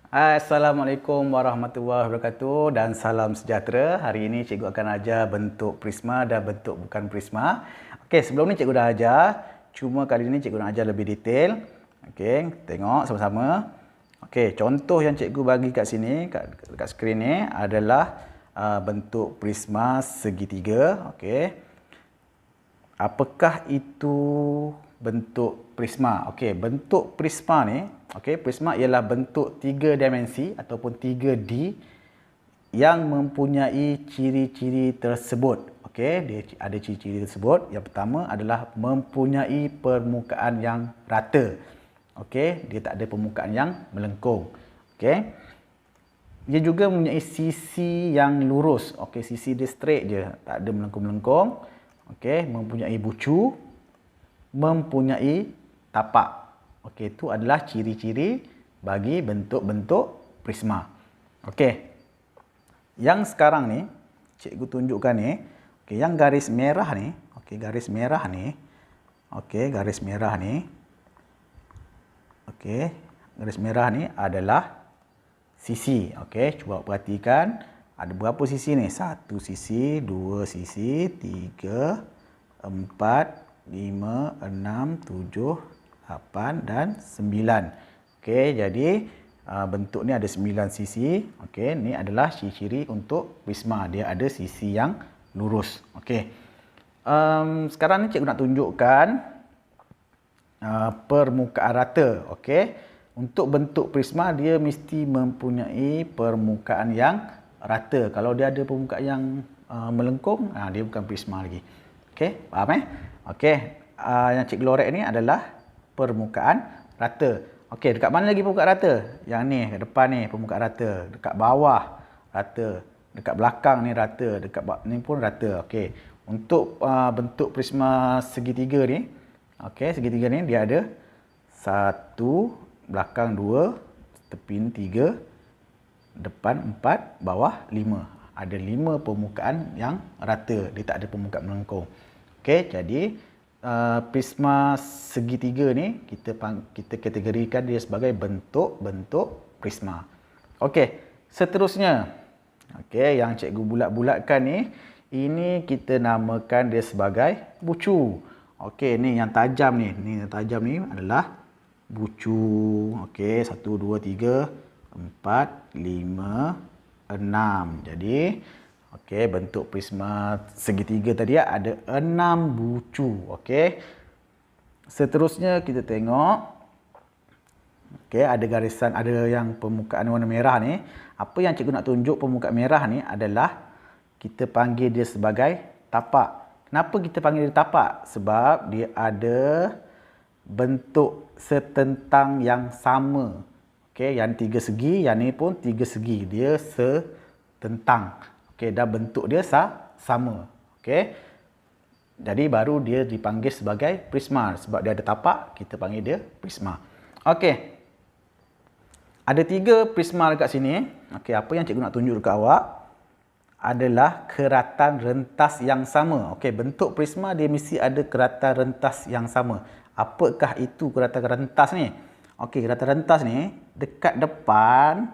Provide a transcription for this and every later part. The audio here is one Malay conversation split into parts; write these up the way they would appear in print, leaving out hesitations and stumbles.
Assalamualaikum warahmatullahi wabarakatuh dan salam sejahtera. Hari ini cikgu akan ajar bentuk prisma dan bentuk bukan prisma. Okey, sebelum ni cikgu dah ajar, cuma kali ni cikgu nak ajar lebih detail. Okey, tengok sama-sama. Okey, contoh yang cikgu bagi kat sini, kat skrin ni adalah bentuk prisma segitiga. Okey. Apakah itu bentuk prisma? Okey, bentuk prisma ni, okey, prisma ialah bentuk 3 dimensi ataupun 3D yang mempunyai ciri-ciri tersebut. Okey, dia ada ciri-ciri tersebut. Yang pertama adalah mempunyai permukaan yang rata. Okey, dia tak ada permukaan yang melengkung. Okey. Dia juga mempunyai sisi yang lurus. Okey, sisi dia straight je, tak ada melengkung-melengkung. Okey, mempunyai bucu, mempunyai tapak. Okey, itu adalah ciri-ciri bagi bentuk-bentuk prisma. Okey. Yang sekarang ni cikgu tunjukkan ni, okey, yang garis merah ni, okey, garis merah ni. Okey, garis merah ni. Okey, garis merah ni adalah sisi. Okey, cuba perhatikan. Ada berapa sisi ni? 1 sisi, 2 sisi, 3, 4, 5, 6, 7, 8 dan 9. Okey, jadi bentuk ni ada 9 sisi. Okey, ni adalah ciri-ciri untuk prisma. Dia ada sisi yang lurus. Okey. Sekarang ni cikgu nak tunjukkan permukaan rata. Okey. Untuk bentuk prisma dia mesti mempunyai permukaan yang rata. Kalau dia ada permukaan yang melengkung, dia bukan prisma lagi. Okey, faham Okey, yang cikgu lorek ni adalah permukaan rata. Okey, dekat mana lagi permukaan rata? Yang ni, kat depan ni permukaan rata. Dekat bawah rata. Dekat belakang ni rata. Dekat ni pun rata. Okey, untuk bentuk prisma segitiga ni, okey, segitiga ni dia ada 1, belakang 2, tepi ni 3, depan 4, bawah 5. Ada 5 permukaan yang rata. Dia tak ada permukaan melengkung. Okey, jadi prisma segitiga ni kita kategorikan dia sebagai bentuk-bentuk prisma. Okey, seterusnya. Okey, yang cikgu bulat-bulatkan ni, ini kita namakan dia sebagai bucu. Okey, ni yang tajam ni. Ni yang tajam ni adalah bucu. Okey, 1, 2, 3, 4, 5, 6. Jadi, okey, bentuk prisma segitiga tadi ada 6 bucu. Okey. Seterusnya kita tengok. Okey, ada garisan, ada yang permukaan warna merah ni. Apa yang cikgu nak tunjuk permukaan merah ni adalah kita panggil dia sebagai tapak. Kenapa kita panggil dia tapak? Sebab dia ada bentuk setentang yang sama. Okey, yang 3 segi, yang ni pun 3 segi. Dia setentang. Okey, dah bentuk dia sama. Okey. Jadi baru dia dipanggil sebagai prisma. Sebab dia ada tapak, kita panggil dia prisma. Okey. Ada 3 prisma dekat sini. Okey, apa yang cikgu nak tunjuk dekat awak adalah keratan rentas yang sama. Okey, bentuk prisma dia mesti ada keratan rentas yang sama. Apakah itu keratan rentas ni? Okey, keratan rentas ni dekat depan,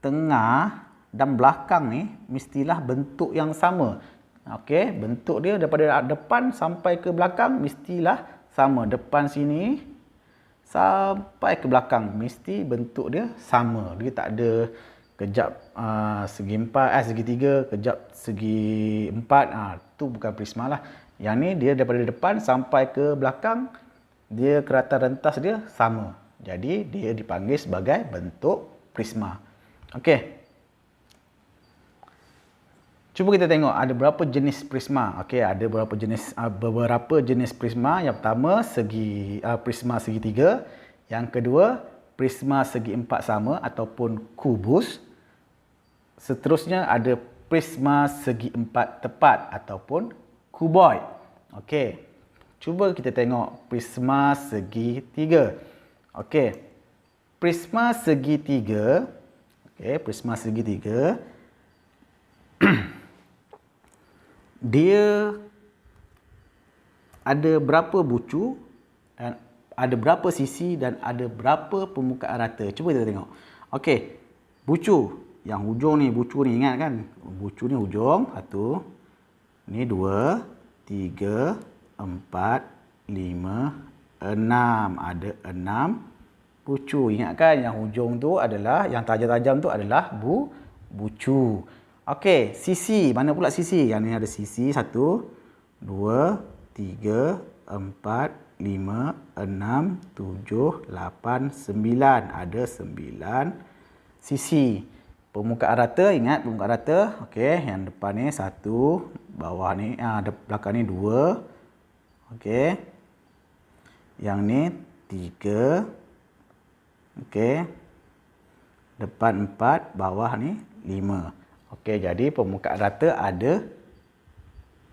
tengah dan belakang ni mestilah bentuk yang sama. Okey, bentuk dia daripada depan sampai ke belakang mestilah sama. Depan sini sampai ke belakang mesti bentuk dia sama. Dia tak ada kejap segi 4, segi 3, kejap segi 4. Tu bukan prisma lah. Yang ni dia daripada depan sampai ke belakang, dia keratan rentas dia sama. Jadi dia dipanggil sebagai bentuk prisma. Okey. Cuba kita tengok ada berapa jenis prisma. Okey, ada beberapa jenis prisma. Yang pertama prisma segitiga. Yang kedua prisma segi 4 sama ataupun kubus. Seterusnya ada prisma segi 4 tepat ataupun kuboid. Okey. Cuba kita tengok prisma segitiga. Okey. Prisma segitiga. Okey, prisma segitiga. Dia ada berapa bucu dan ada berapa sisi dan ada berapa permukaan rata. Cuba kita tengok. Okey. Bucu. Yang hujung ni, bucu ni ingat kan? Bucu ni hujung. 1. Ni 2, 3, 4, 5, 6. Ada 6 bucu. Ingat kan yang hujung tu adalah, yang tajam-tajam tu adalah bucu. Okey, sisi. Mana pula sisi? Yang ni ada sisi. 1, 2, 3, 4, 5, 6, 7, 8, 9. Ada 9 sisi. Permukaan rata, ingat permukaan rata. Okey, yang depan ni 1, bawah ni, belakang ni 2. Okey. Yang ni 3. Okey. Depan 4, bawah ni 5. Okey, jadi permukaan rata ada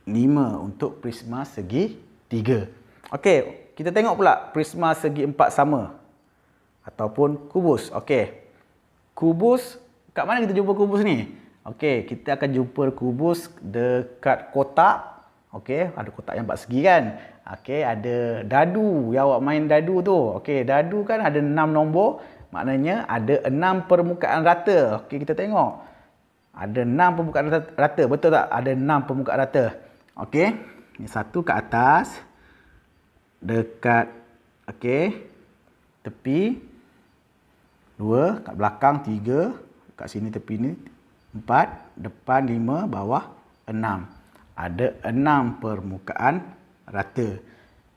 5 untuk prisma segi 3. Okey, kita tengok pula prisma segi 4 sama ataupun kubus. Okey. Kubus, kat mana kita jumpa kubus ni? Okey, kita akan jumpa kubus dekat kotak. Okey, ada kotak yang 4 segi kan? Okey, ada dadu. Yang awak main dadu tu. Okey, dadu kan ada 6 nombor. Maknanya ada 6 permukaan rata. Okey, kita tengok. Ada 6 permukaan rata. Betul tak? Ada 6 permukaan rata. Okey. Ni 1 kat atas. Dekat, okey, tepi. 2 kat belakang, 3 kat sini tepi ni, 4 depan, 5 bawah, 6. Ada 6 permukaan rata.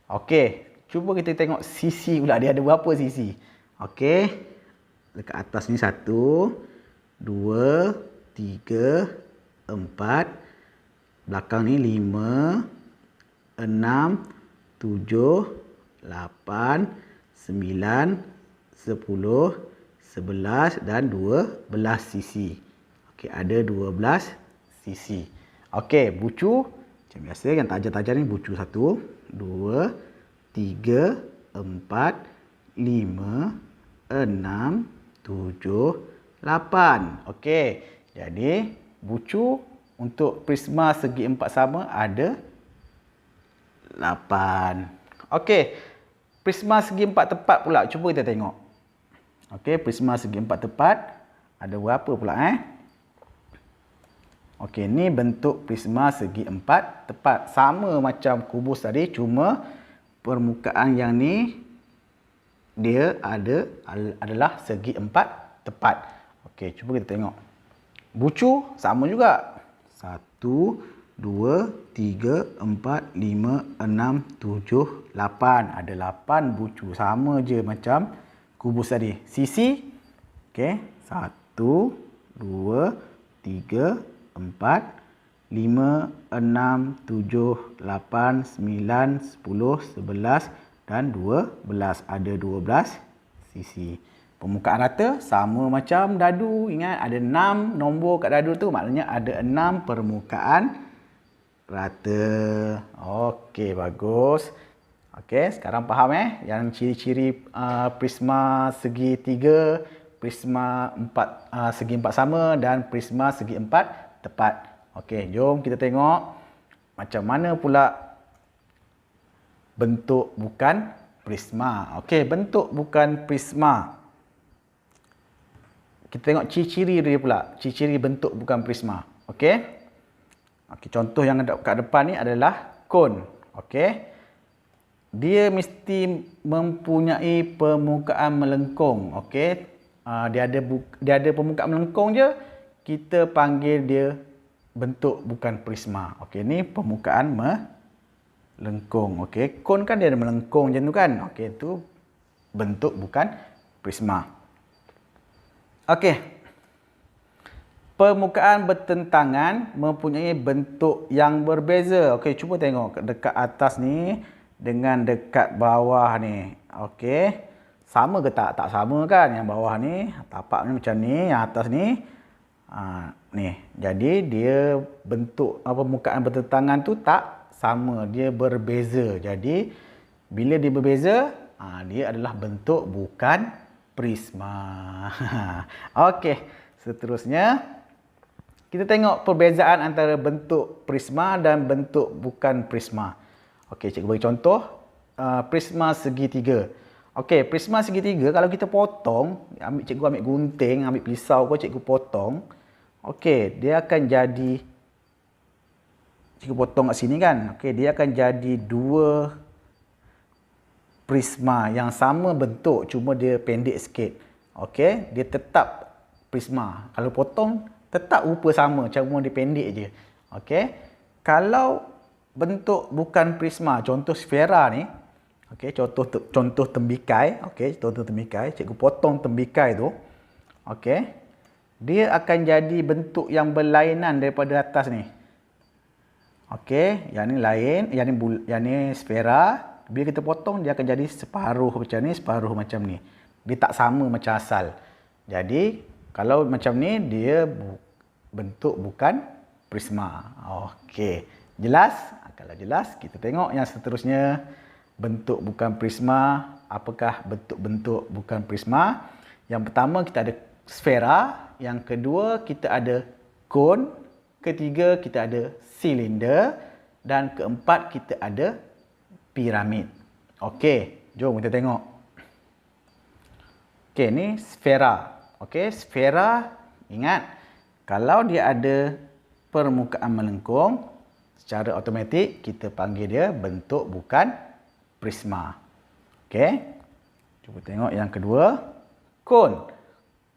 Okey, cuba kita tengok sisi pula, dia ada berapa sisi. Okey, dekat atas ni 1, 2, 3, 4, belakang ni 5, 6, 7, 8, 9, 10, 11 dan 12 sisi. Okey, ada 12 sisi. Okey, bucu macam biasa yang tajam-tajam ni bucu 1, 2, 3, 4, 5, 6, 7, 8. Okey, jadi bucu untuk prisma segi 4 sama ada 8. Okey, prisma segi 4 tepat pula. Cuba kita tengok. Okey, prisma segi 4 tepat ada berapa pula Okey, ni bentuk prisma segi 4 tepat. Sama macam kubus tadi, cuma permukaan yang ni dia adalah segi 4 tepat. Okey, cuba kita tengok. Bucu sama juga. 1, 2, 3, 4, 5, 6, 7, 8. Ada 8 bucu. Sama je macam kubus tadi. Sisi, okey, 1, 2, 3, 4, 5, 6, 7, 8, 9, 10, 11 dan 12. Ada 12 sisi. Permukaan rata sama macam dadu. Ingat ada 6 nombor kat dadu tu, maknanya ada 6 permukaan rata. Okey, bagus. Okey, sekarang faham yang ciri-ciri prisma segi 3, prisma 4 segi 4 sama dan prisma segi 4 tepat. Okey, jom kita tengok macam mana pula bentuk bukan prisma. Okey, bentuk bukan prisma. Kita tengok ciri-ciri dia pula, ciri-ciri bentuk bukan prisma. Okey. Okey, contoh yang kat depan ni adalah kon. Okey. Dia mesti mempunyai permukaan melengkung. Okey. Dia ada permukaan melengkung je, kita panggil dia bentuk bukan prisma. Okey, ni permukaan melengkung. Okey, kon kan dia ada melengkung macam tu kan. Okey, itu bentuk bukan prisma. Okey. Permukaan bertentangan mempunyai bentuk yang berbeza. Okey, cuba tengok dekat atas ni dengan dekat bawah ni. Okey. Sama ke tak? Tak sama kan? Yang bawah ni tapak ni macam ni, yang atas ni ni. Jadi dia bentuk permukaan bertentangan tu tak sama, dia berbeza. Jadi bila dia berbeza, dia adalah bentuk bukan prisma. Okey, seterusnya kita tengok perbezaan antara bentuk prisma dan bentuk bukan prisma. Okey, cikgu bagi contoh prisma segi 3. Okey, prisma segitiga kalau kita potong, cikgu ambil gunting, ambil pisau ko cikgu potong. Okey, dia akan jadi, cikgu potong kat sini kan. Okey, dia akan jadi dua prisma yang sama bentuk, cuma dia pendek sikit. Okey, dia tetap prisma. Kalau potong tetap rupa sama, cuma dia pendek je. Okey. Kalau bentuk bukan prisma, contoh sfera ni, okey, contoh tembikai, okey, contoh tembikai, cikgu potong tembikai tu. Okey. Dia akan jadi bentuk yang berlainan daripada atas ni. Okey, yang ni lain, yang ni sfera. Bila kita potong dia akan jadi separuh macam ni, separuh macam ni. Dia tak sama macam asal. Jadi kalau macam ni dia bentuk bukan prisma. Okey, jelas? Kalau jelas, kita tengok yang seterusnya. Bentuk bukan prisma. Apakah bentuk-bentuk bukan prisma? Yang pertama kita ada sfera, yang kedua kita ada kon, ketiga kita ada silinder, dan keempat kita ada piramid. Okey, jom kita tengok. Okey, ni sfera. Okey, sfera, ingat, kalau dia ada permukaan melengkung, secara automatik kita panggil dia bentuk bukan prisma. Okey, cuba tengok yang kedua, kon.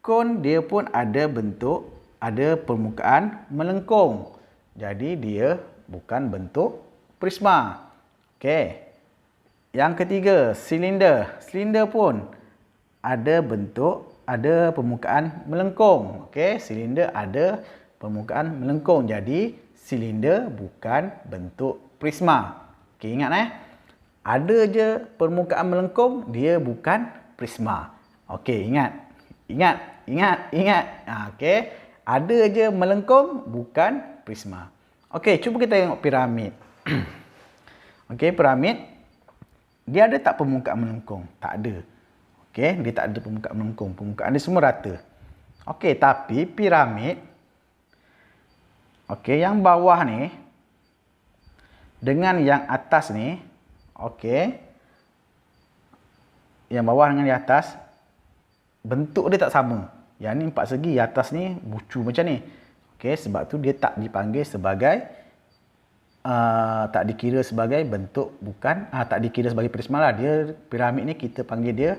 Kon dia pun ada bentuk, ada permukaan melengkung. Jadi dia bukan bentuk prisma. Okey. Yang ketiga, silinder. Silinder pun ada bentuk, ada permukaan melengkung. Okey, silinder ada permukaan melengkung. Jadi silinder bukan bentuk prisma. Okey, ingat ada je permukaan melengkung, dia bukan prisma. Okey, ingat. Okey, ada je melengkung, bukan prisma. Okey, cuba kita tengok piramid. Okey, piramid dia ada tak permukaan melengkung? Tak ada. Okey, dia tak ada permukaan melengkung. Permukaan dia semua rata. Okey, tapi piramid, okey, yang bawah ni dengan yang atas ni, okey, yang bawah dengan yang atas, bentuk dia tak sama. Yang ni empat segi, yang atas ni bucu macam ni. Okey, sebab tu dia tak dipanggil sebagai tak dikira sebagai bentuk bukan, tak dikira sebagai prisma lah. Dia piramid ni kita panggil dia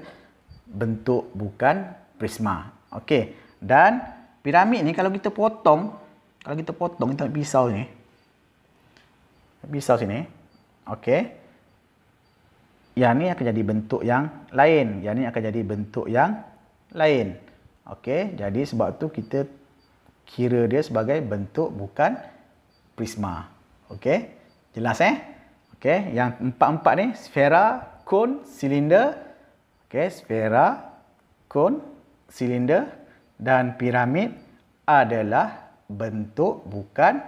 bentuk bukan prisma. Okey, dan piramid ni kalau kita potong, kita ambil pisau ni. Pisau sini. Okey. Yang ni akan jadi bentuk yang lain. Yang ni akan jadi bentuk yang lain. Okey, jadi sebab tu kita kira dia sebagai bentuk bukan prisma. Okey, jelas Okey, yang empat-empat ni, sfera, kon, silinder. Okey, sfera, kon, silinder dan piramid adalah bentuk bukan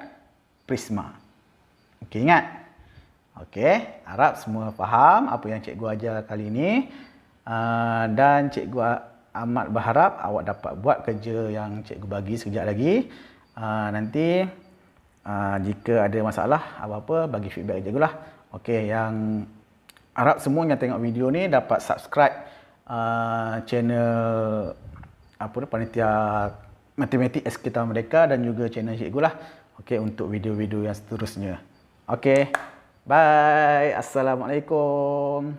prisma. Okey, ingat? Okey, harap semua faham apa yang cikgu ajar kali ini. Dan cikgu amat berharap awak dapat buat kerja yang cikgu bagi sekejap lagi. Nanti jika ada masalah apa-apa, bagi feedback cikgu lah. Okey, yang harap semua yang tengok video ni dapat subscribe channel Panitia Matematik Sekitar Merdeka dan juga channel cikgu lah. Okey, untuk video-video yang seterusnya. Okey, bye. Assalamualaikum.